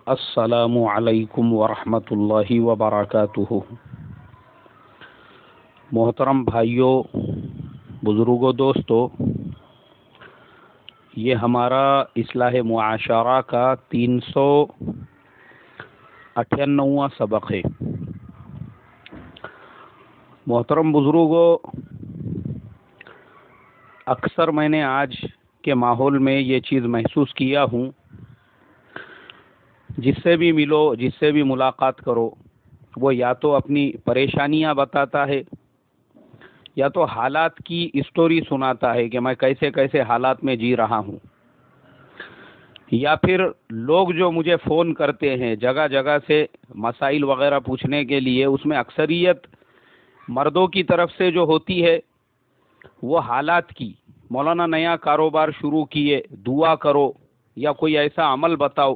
السلام علیکم ورحمۃ اللہ وبرکاتہ۔ محترم بھائیوں، بزرگوں، دوستو، یہ ہمارا اصلاح معاشرہ کا 398واں سبق ہے۔ محترم بزرگوں، اکثر میں نے آج کے ماحول میں یہ چیز محسوس کیا ہوں، جس سے بھی ملو، جس سے بھی ملاقات کرو، وہ یا تو اپنی پریشانیاں بتاتا ہے یا تو حالات کی اسٹوری سناتا ہے کہ میں کیسے کیسے حالات میں جی رہا ہوں، یا پھر لوگ جو مجھے فون کرتے ہیں جگہ جگہ سے مسائل وغیرہ پوچھنے کے لیے، اس میں اکثریت مردوں کی طرف سے جو ہوتی ہے وہ حالات کی، مولانا نیا کاروبار شروع کیے، دعا کرو، یا کوئی ایسا عمل بتاؤ،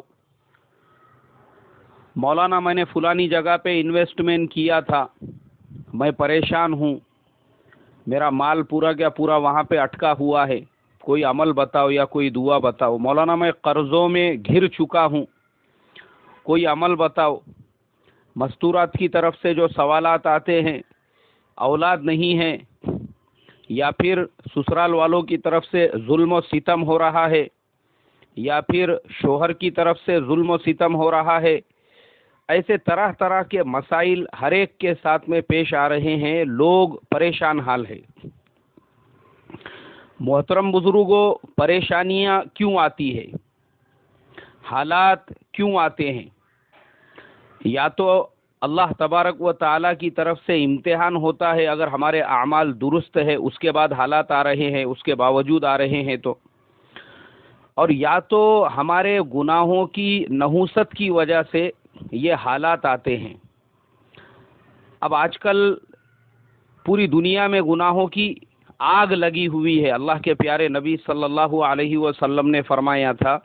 مولانا میں نے فلانی جگہ پہ انویسٹمنٹ کیا تھا، میں پریشان ہوں، میرا مال پورا کیا پورا وہاں پہ اٹکا ہوا ہے، کوئی عمل بتاؤ یا کوئی دعا بتاؤ، مولانا میں قرضوں میں گھر چکا ہوں، کوئی عمل بتاؤ، مستورات کی طرف سے جو سوالات آتے ہیں، اولاد نہیں ہے، یا پھر سسرال والوں کی طرف سے ظلم و ستم ہو رہا ہے، یا پھر شوہر کی طرف سے ظلم و ستم ہو رہا ہے، ایسے طرح طرح کے مسائل ہر ایک کے ساتھ میں پیش آ رہے ہیں، لوگ پریشان حال ہے۔ محترم بزرگوں، پریشانیاں کیوں آتی ہے، حالات کیوں آتے ہیں؟ یا تو اللہ تبارک و تعالیٰ کی طرف سے امتحان ہوتا ہے، اگر ہمارے اعمال درست ہے اس کے بعد حالات آ رہے ہیں، اس کے باوجود آ رہے ہیں تو، اور یا تو ہمارے گناہوں کی نحوست کی وجہ سے یہ حالات آتے ہیں۔ اب آج کل پوری دنیا میں گناہوں کی آگ لگی ہوئی ہے۔ اللہ کے پیارے نبی صلی اللہ علیہ وسلم نے فرمایا تھا،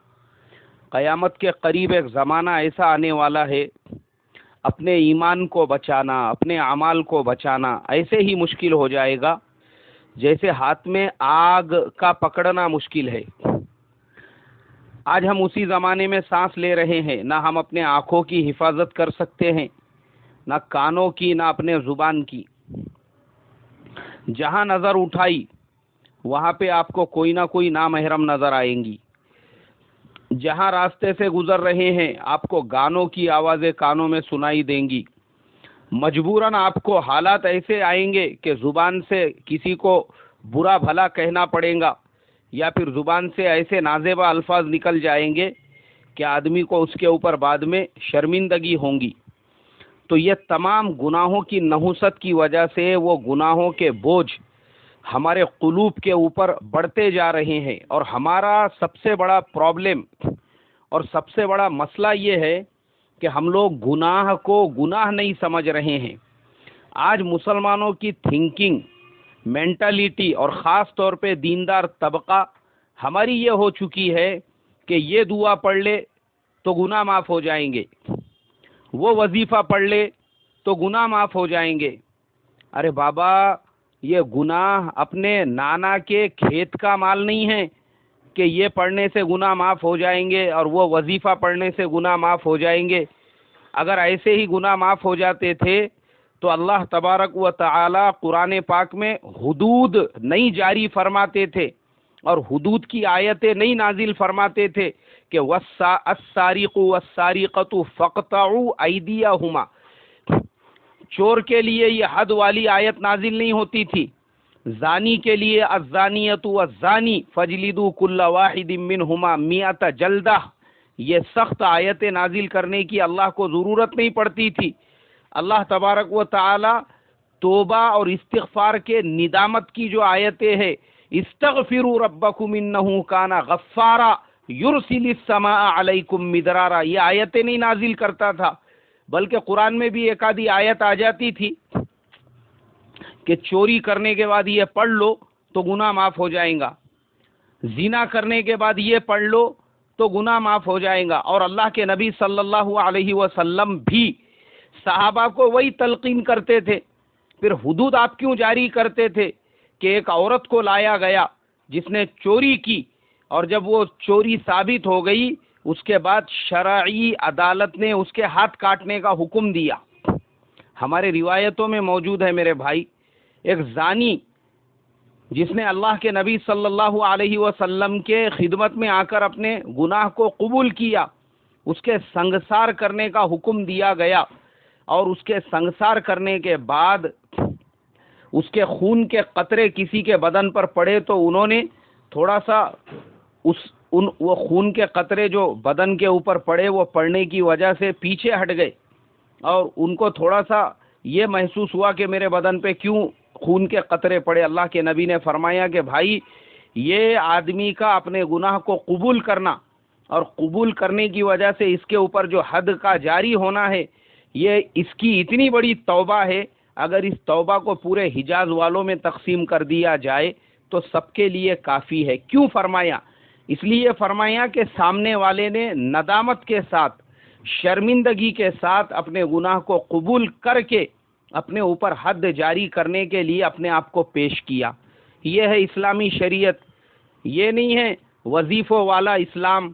قیامت کے قریب ایک زمانہ ایسا آنے والا ہے، اپنے ایمان کو بچانا، اپنے اعمال کو بچانا ایسے ہی مشکل ہو جائے گا جیسے ہاتھ میں آگ کا پکڑنا مشکل ہے۔ آج ہم اسی زمانے میں سانس لے رہے ہیں، نہ ہم اپنے آنکھوں کی حفاظت کر سکتے ہیں، نہ کانوں کی، نہ اپنے زبان کی۔ جہاں نظر اٹھائی وہاں پہ آپ کو کوئی نہ کوئی نامحرم نظر آئیں گی۔ جہاں راستے سے گزر رہے ہیں آپ کو گانوں کی آوازیں کانوں میں سنائی دیں گی۔ مجبوراً آپ کو حالات ایسے آئیں گے کہ زبان سے کسی کو برا بھلا کہنا پڑے گا، یا پھر زبان سے ایسے نازیبا الفاظ نکل جائیں گے کہ آدمی کو اس کے اوپر بعد میں شرمندگی ہوں گی۔ تو یہ تمام گناہوں کی نحوست کی وجہ سے وہ گناہوں کے بوجھ ہمارے قلوب کے اوپر بڑھتے جا رہے ہیں، اور ہمارا سب سے بڑا پرابلم اور سب سے بڑا مسئلہ یہ ہے کہ ہم لوگ گناہ کو گناہ نہیں سمجھ رہے ہیں۔ آج مسلمانوں کی تھنکنگ، مینٹالٹی، اور خاص طور پہ دیندار طبقہ ہماری یہ ہو چکی ہے کہ یہ دعا پڑھ لے تو گناہ معاف ہو جائیں گے، وہ وظیفہ پڑھ لے تو گناہ معاف ہو جائیں گے۔ ارے بابا، یہ گناہ اپنے نانا کے کھیت کا مال نہیں ہے کہ یہ پڑھنے سے گناہ معاف ہو جائیں گے اور وہ وظیفہ پڑھنے سے گناہ معاف ہو جائیں گے۔ اگر ایسے ہی گناہ معاف ہو جاتے تھے تو اللہ تبارک و تعالی قرآن پاک میں حدود نہیں جاری فرماتے تھے، اور حدود کی آیتیں نہیں نازل فرماتے تھے کہ السارق والسارقۃ فاقطعوا ایدیہما۔ چور کے لیے یہ حد والی آیت نازل نہیں ہوتی تھی، زانی کے لیے الزانیۃ والزانی فجلدوا کل واحد منہما مئۃ جلدہ، یہ سخت آیتیں نازل کرنے کی اللہ کو ضرورت نہیں پڑتی تھی۔ اللہ تبارک و تعالی توبہ اور استغفار کے ندامت کی جو آیتیں ہیں، استغفروا ربکم انہ کان غفارا یرسل السماء علیکم مدرارا، یہ آیتیں نہیں نازل کرتا تھا، بلکہ قرآن میں بھی ایک آدھی آیت آ جاتی تھی کہ چوری کرنے کے بعد یہ پڑھ لو تو گناہ معاف ہو جائیں گا، زنا کرنے کے بعد یہ پڑھ لو تو گناہ معاف ہو جائیں گا۔ اور اللہ کے نبی صلی اللہ علیہ وسلم بھی صحابہ کو وہی تلقین کرتے تھے۔ پھر حدود آپ کیوں جاری کرتے تھے کہ ایک عورت کو لایا گیا جس نے چوری کی، اور جب وہ چوری ثابت ہو گئی اس کے بعد شرعی عدالت نے اس کے ہاتھ کاٹنے کا حکم دیا. ہمارے روایتوں میں موجود ہے میرے بھائی، ایک زانی جس نے اللہ کے نبی صلی اللہ علیہ وسلم کے خدمت میں آ کر اپنے گناہ کو قبول کیا، اس کے سنگسار کرنے کا حکم دیا گیا، اور اس کے سنگسار کرنے کے بعد اس کے خون کے قطرے کسی کے بدن پر پڑے تو انہوں نے تھوڑا سا وہ خون کے قطرے جو بدن کے اوپر پڑے وہ پڑنے کی وجہ سے پیچھے ہٹ گئے، اور ان کو تھوڑا سا یہ محسوس ہوا کہ میرے بدن پہ کیوں خون کے قطرے پڑے. اللہ کے نبی نے فرمایا کہ بھائی، یہ آدمی کا اپنے گناہ کو قبول کرنا اور قبول کرنے کی وجہ سے اس کے اوپر جو حد کا جاری ہونا ہے، یہ اس کی اتنی بڑی توبہ ہے. اگر اس توبہ کو پورے حجاز والوں میں تقسیم کر دیا جائے تو سب کے لیے کافی ہے. کیوں فرمایا؟ اس لیے فرمایا کہ سامنے والے نے ندامت کے ساتھ، شرمندگی کے ساتھ اپنے گناہ کو قبول کر کے اپنے اوپر حد جاری کرنے کے لیے اپنے آپ کو پیش کیا. یہ ہے اسلامی شریعت. یہ نہیں ہے وظیفوں والا اسلام،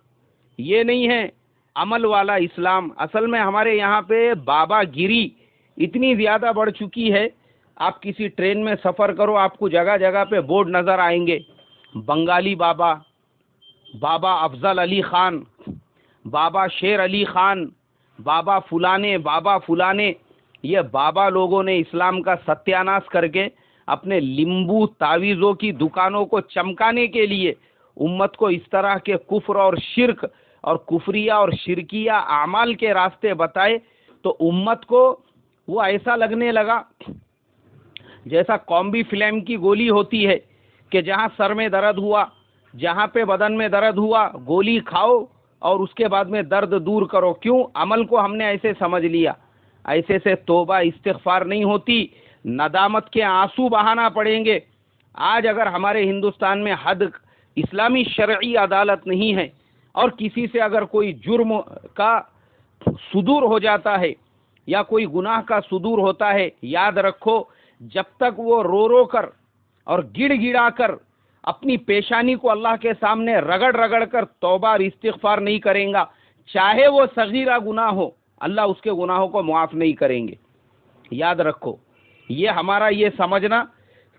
یہ نہیں ہے عمل والا اسلام. اصل میں ہمارے یہاں پہ بابا گیری اتنی زیادہ بڑھ چکی ہے. آپ کسی ٹرین میں سفر کرو، آپ کو جگہ جگہ پہ بورڈ نظر آئیں گے، بنگالی بابا، بابا افضل علی خان، بابا شیر علی خان، بابا فلانے، بابا فلانے. یہ بابا لوگوں نے اسلام کا ستیاناش کر کے اپنے لیمبو تعویذوں کی دکانوں کو چمکانے کے لیے امت کو اس طرح کے کفر اور شرک اور کفریہ اور شرکیہ اعمال کے راستے بتائے، تو امت کو وہ ایسا لگنے لگا جیسا کومبی فلم کی گولی ہوتی ہے کہ جہاں سر میں درد ہوا، جہاں پہ بدن میں درد ہوا، گولی کھاؤ اور اس کے بعد میں درد دور کرو. کیوں؟ عمل کو ہم نے ایسے سمجھ لیا. ایسے سے توبہ استغفار نہیں ہوتی، ندامت کے آنسو بہانا پڑیں گے. آج اگر ہمارے ہندوستان میں حد اسلامی شرعی عدالت نہیں ہے اور کسی سے اگر کوئی جرم کا صدور ہو جاتا ہے یا کوئی گناہ کا صدور ہوتا ہے، یاد رکھو جب تک وہ رو رو کر اور گڑ گڑا کر اپنی پیشانی کو اللہ کے سامنے رگڑ رگڑ کر توبہ اور استغفار نہیں کریں گا، چاہے وہ صغیرہ گناہ ہو، اللہ اس کے گناہوں کو معاف نہیں کریں گے. یاد رکھو، یہ ہمارا یہ سمجھنا،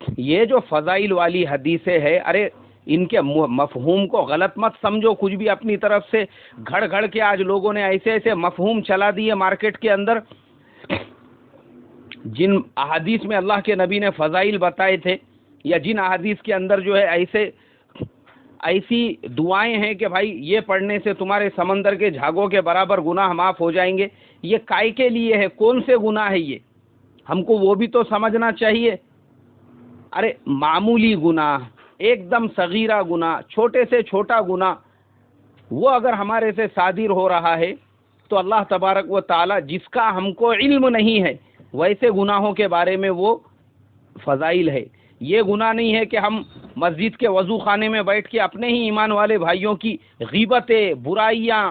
یہ جو فضائل والی حدیثیں ہے، ارے ان کے مفہوم کو غلط مت سمجھو. کچھ بھی اپنی طرف سے گھڑ گھڑ کے آج لوگوں نے ایسے ایسے مفہوم چلا دیے مارکیٹ کے اندر. جن احادیث میں اللہ کے نبی نے فضائل بتائے تھے، یا جن احادیث کے اندر جو ہے ایسی دعائیں ہیں کہ بھائی یہ پڑھنے سے تمہارے سمندر کے جھاگوں کے برابر گناہ معاف ہو جائیں گے، یہ کائے کے لیے ہے؟ کون سے گناہ ہے یہ؟ ہم کو وہ بھی تو سمجھنا چاہیے. ارے معمولی گناہ، ایک دم صغیرہ گناہ، چھوٹے سے چھوٹا گناہ، وہ اگر ہمارے سے صادر ہو رہا ہے تو اللہ تبارک و تعالی جس کا ہم کو علم نہیں ہے ویسے گناہوں کے بارے میں وہ فضائل ہے. یہ گناہ نہیں ہے کہ ہم مسجد کے وضو خانے میں بیٹھ کے اپنے ہی ایمان والے بھائیوں کی غیبتیں، برائیاں،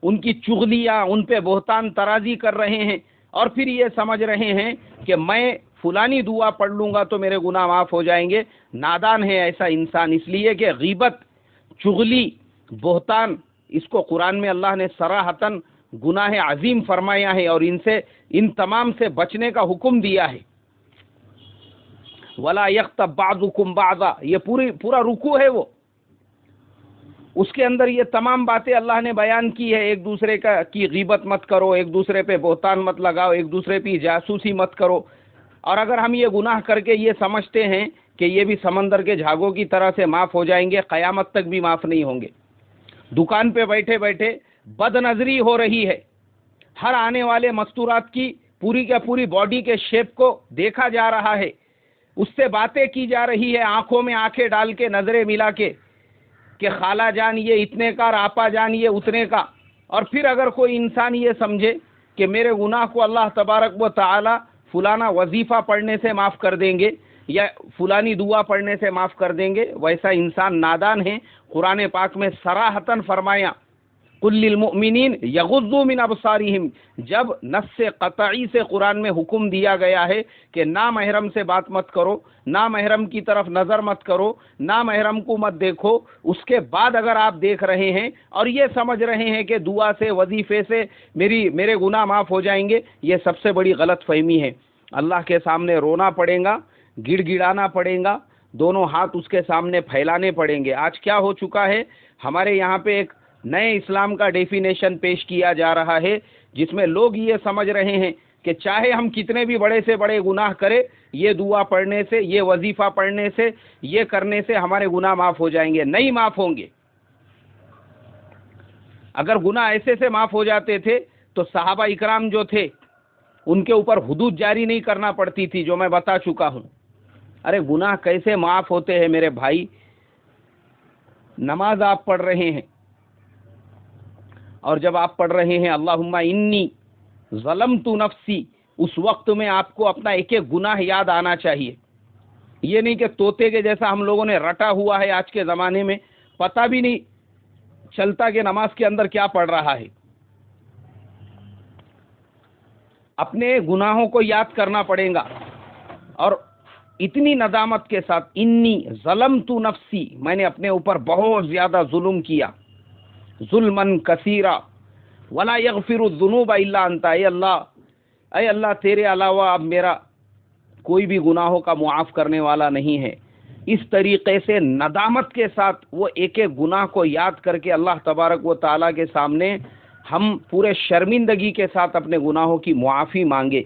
ان کی چغلیاں، ان پہ بہتان ترازی کر رہے ہیں، اور پھر یہ سمجھ رہے ہیں کہ میں فلانی دعا پڑھ لوں گا تو میرے گناہ معاف ہو جائیں گے. نادان ہے ایسا انسان، اس لیے کہ غیبت، چغلی، بہتان، اس کو قرآن میں اللہ نے صراحتاً گناہ عظیم فرمایا ہے اور ان تمام سے بچنے کا حکم دیا ہے. وَلَا يَغْتَبْ بَعْضُكُمْ بَعْضًا، یہ پورا رکوع ہے، وہ اس کے اندر یہ تمام باتیں اللہ نے بیان کی ہے. ایک دوسرے کی غیبت مت کرو، ایک دوسرے پہ بہتان مت لگاؤ، ایک دوسرے پہ جاسوسی مت کرو. اور اگر ہم یہ گناہ کر کے یہ سمجھتے ہیں کہ یہ بھی سمندر کے جھاگوں کی طرح سے معاف ہو جائیں گے، قیامت تک بھی معاف نہیں ہوں گے. دکان پہ بیٹھے بیٹھے بد نظری ہو رہی ہے، ہر آنے والے مستورات کی پوری کا پوری باڈی کے شیپ کو دیکھا جا رہا ہے، اس سے باتیں کی جا رہی ہے، آنکھوں میں آنکھیں ڈال کے، نظریں ملا کے، کہ خالہ جان یہ اتنے کا اور آپا جان یہ اتنے کا. اور پھر اگر کوئی انسان یہ سمجھے کہ میرے گناہ کو اللہ تبارک و تعالی فلانا وظیفہ پڑھنے سے معاف کر دیں گے یا فلانی دعا پڑھنے سے معاف کر دیں گے، ویسا انسان نادان ہے. قرآن پاک میں صراحتاً فرمایا، قل للمؤمنین یغضوا من ابصارہم، جب نص قطعی سے قرآن میں حکم دیا گیا ہے کہ نامحرم سے بات مت کرو، نامحرم کی طرف نظر مت کرو، نامحرم کو مت دیکھو، اس کے بعد اگر آپ دیکھ رہے ہیں اور یہ سمجھ رہے ہیں کہ دعا سے وظیفے سے میرے گناہ معاف ہو جائیں گے، یہ سب سے بڑی غلط فہمی ہے۔ اللہ کے سامنے رونا پڑے گا، گڑ گڑانا پڑے گا، دونوں ہاتھ اس کے سامنے پھیلانے پڑیں گے۔ آج کیا ہو چکا ہے، ہمارے یہاں پہ ایک نئے اسلام کا ڈیفینیشن پیش کیا جا رہا ہے، جس میں لوگ یہ سمجھ رہے ہیں کہ چاہے ہم کتنے بھی بڑے سے بڑے گناہ کریں، یہ دعا پڑھنے سے، یہ وظیفہ پڑھنے سے، یہ کرنے سے ہمارے گناہ معاف ہو جائیں گے۔ نہیں معاف ہوں گے۔ اگر گناہ ایسے سے معاف ہو جاتے تھے تو صحابہ اکرام جو تھے ان کے اوپر حدود جاری نہیں کرنا پڑتی تھی، جو میں بتا چکا ہوں۔ ارے گناہ کیسے معاف ہوتے ہیں میرے بھائی؟ نماز آپ پڑھ رہے ہیں، اور جب آپ پڑھ رہے ہیں اللہم انی ظلمت نفسی، اس وقت میں آپ کو اپنا ایک ایک گناہ یاد آنا چاہیے۔ یہ نہیں کہ طوطے کے جیسا ہم لوگوں نے رٹا ہوا ہے آج کے زمانے میں، پتہ بھی نہیں چلتا کہ نماز کے اندر کیا پڑھ رہا ہے۔ اپنے گناہوں کو یاد کرنا پڑے گا، اور اتنی ندامت کے ساتھ، انی ظلمت نفسی، میں نے اپنے اوپر بہت زیادہ ظلم کیا، ظلمن کثیرا ولا یغفر الذنوب الا انت، اے اللہ تیرے علاوہ اب میرا کوئی بھی گناہوں کا معاف کرنے والا نہیں ہے۔ اس طریقے سے ندامت کے ساتھ وہ ایک ایک گناہ کو یاد کر کے اللہ تبارک و تعالیٰ کے سامنے ہم پورے شرمندگی کے ساتھ اپنے گناہوں کی معافی مانگے،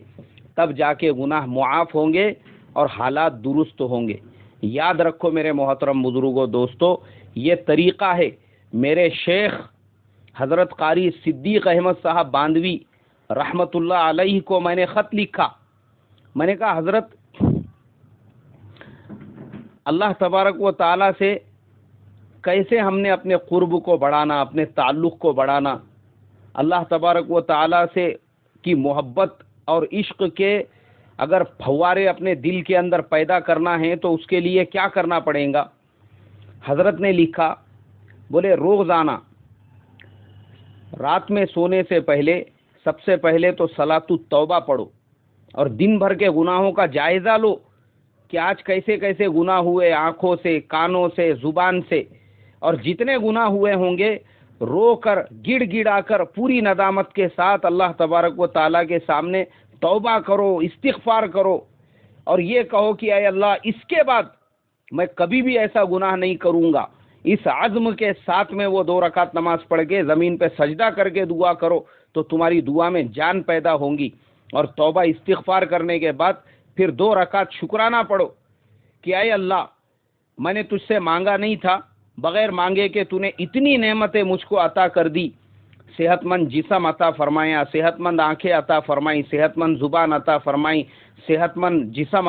تب جا کے گناہ معاف ہوں گے اور حالات درست ہوں گے۔ یاد رکھو میرے محترم بزرگوں، دوستو، یہ طریقہ ہے میرے شیخ حضرت قاری صدیق احمد صاحب باندوی رحمت اللہ علیہ کو میں نے خط لکھا۔ میں نے کہا حضرت، اللہ تبارک و تعالیٰ سے کیسے ہم نے اپنے قرب کو بڑھانا، اپنے تعلق کو بڑھانا، اللہ تبارک و تعالیٰ سے کی محبت اور عشق کے اگر پھوارے اپنے دل کے اندر پیدا کرنا ہے تو اس کے لیے کیا کرنا پڑے گا؟ حضرت نے لکھا، بولے روزانہ رات میں سونے سے پہلے سب سے پہلے تو صلاۃ التوبہ پڑھو، اور دن بھر کے گناہوں کا جائزہ لو کہ آج کیسے کیسے گناہ ہوئے، آنکھوں سے، کانوں سے، زبان سے، اور جتنے گناہ ہوئے ہوں گے رو کر، گڑ گڑا کر، پوری ندامت کے ساتھ اللہ تبارک و تعالیٰ کے سامنے توبہ کرو، استغفار کرو، اور یہ کہو کہ اے اللہ اس کے بعد میں کبھی بھی ایسا گناہ نہیں کروں گا۔ اس عزم کے ساتھ میں وہ 2 رکعت نماز پڑھ کے زمین پہ سجدہ کر کے دعا کرو تو تمہاری دعا میں جان پیدا ہوں گی، اور توبہ استغفار کرنے کے بعد پھر 2 رکعت شکرانہ پڑھو کہ اے اللہ میں نے تجھ سے مانگا نہیں تھا، بغیر مانگے کہ تو نے اتنی نعمتیں مجھ کو عطا کر دی، صحت مند جسم عطا فرمایا، صحت مند آنکھیں عطا فرمائی، صحت مند زبان عطا فرمائی، صحت مند جسم،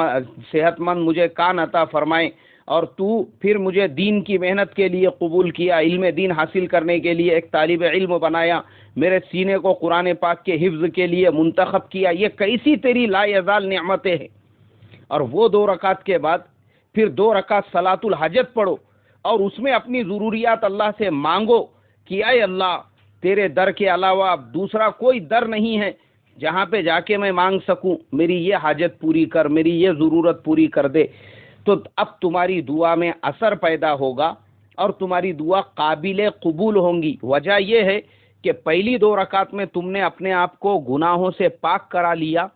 صحت مند مجھے کان عطا فرمائے، اور تو پھر مجھے دین کی محنت کے لیے قبول کیا، علم دین حاصل کرنے کے لیے ایک طالب علم بنایا، میرے سینے کو قرآن پاک کے حفظ کے لیے منتخب کیا۔ یہ کیسی تیری لا یزال نعمتیں ہیں۔ اور وہ 2 رکعت کے بعد پھر 2 رکعت صلاۃ الحاجت پڑھو، اور اس میں اپنی ضروریات اللہ سے مانگو کہ اے اللہ تیرے در کے علاوہ اب دوسرا کوئی در نہیں ہے جہاں پہ جا کے میں مانگ سکوں، میری یہ حاجت پوری کر، میری یہ ضرورت پوری کر دے۔ تو اب تمہاری دعا میں اثر پیدا ہوگا اور تمہاری دعا قابل قبول ہوں گی۔ وجہ یہ ہے کہ پہلی 2 رکعت میں تم نے اپنے آپ کو گناہوں سے پاک کرا لیا،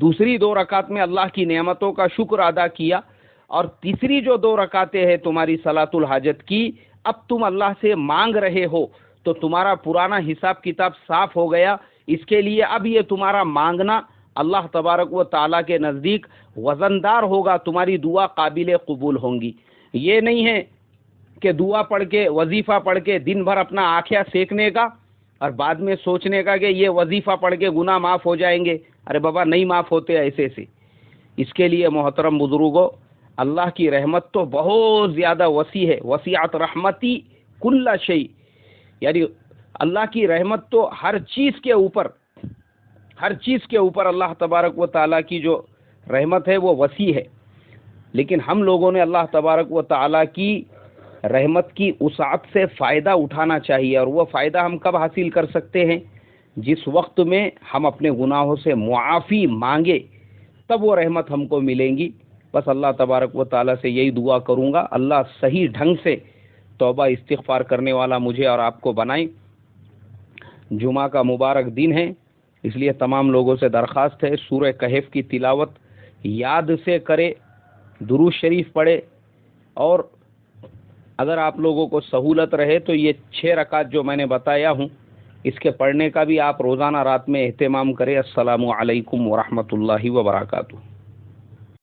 دوسری 2 رکعت میں اللہ کی نعمتوں کا شکر ادا کیا، اور تیسری جو 2 رکعتیں ہیں تمہاری صلاۃ الحاجت کی، اب تم اللہ سے مانگ رہے ہو تو تمہارا پرانا حساب کتاب صاف ہو گیا۔ اس کے لیے اب یہ تمہارا مانگنا اللہ تبارک و تعالیٰ کے نزدیک وزندار ہوگا، تمہاری دعا قابل قبول ہوں گی۔ یہ نہیں ہے کہ دعا پڑھ کے، وظیفہ پڑھ کے دن بھر اپنا آنکھیں سیکنے کا اور بعد میں سوچنے کا کہ یہ وظیفہ پڑھ کے گناہ معاف ہو جائیں گے۔ ارے بابا نہیں معاف ہوتے ایسے سے۔ اس کے لیے محترم بزرگوں، اللہ کی رحمت تو بہت زیادہ وسیع ہے، وسیعت رحمتی کل شیء، یعنی اللہ کی رحمت تو ہر چیز کے اوپر اللہ تبارک و تعالیٰ کی جو رحمت ہے وہ وسیع ہے، لیکن ہم لوگوں نے اللہ تبارک و تعالیٰ کی رحمت کی وسعت سے فائدہ اٹھانا چاہیے، اور وہ فائدہ ہم کب حاصل کر سکتے ہیں؟ جس وقت میں ہم اپنے گناہوں سے معافی مانگے، تب وہ رحمت ہم کو ملیں گی۔ بس اللہ تبارک و تعالیٰ سے یہی دعا کروں گا، اللہ صحیح ڈھنگ سے توبہ استغفار کرنے والا مجھے اور آپ کو بنائیں۔ جمعہ کا مبارک دن ہے، اس لیے تمام لوگوں سے درخواست ہے سورہ کہف کی تلاوت یاد سے کرے، درود شریف پڑھے، اور اگر آپ لوگوں کو سہولت رہے تو یہ 6 رکعت جو میں نے بتایا ہوں اس کے پڑھنے کا بھی آپ روزانہ رات میں اہتمام کریں۔ السلام علیکم ورحمۃ اللہ وبرکاتہ۔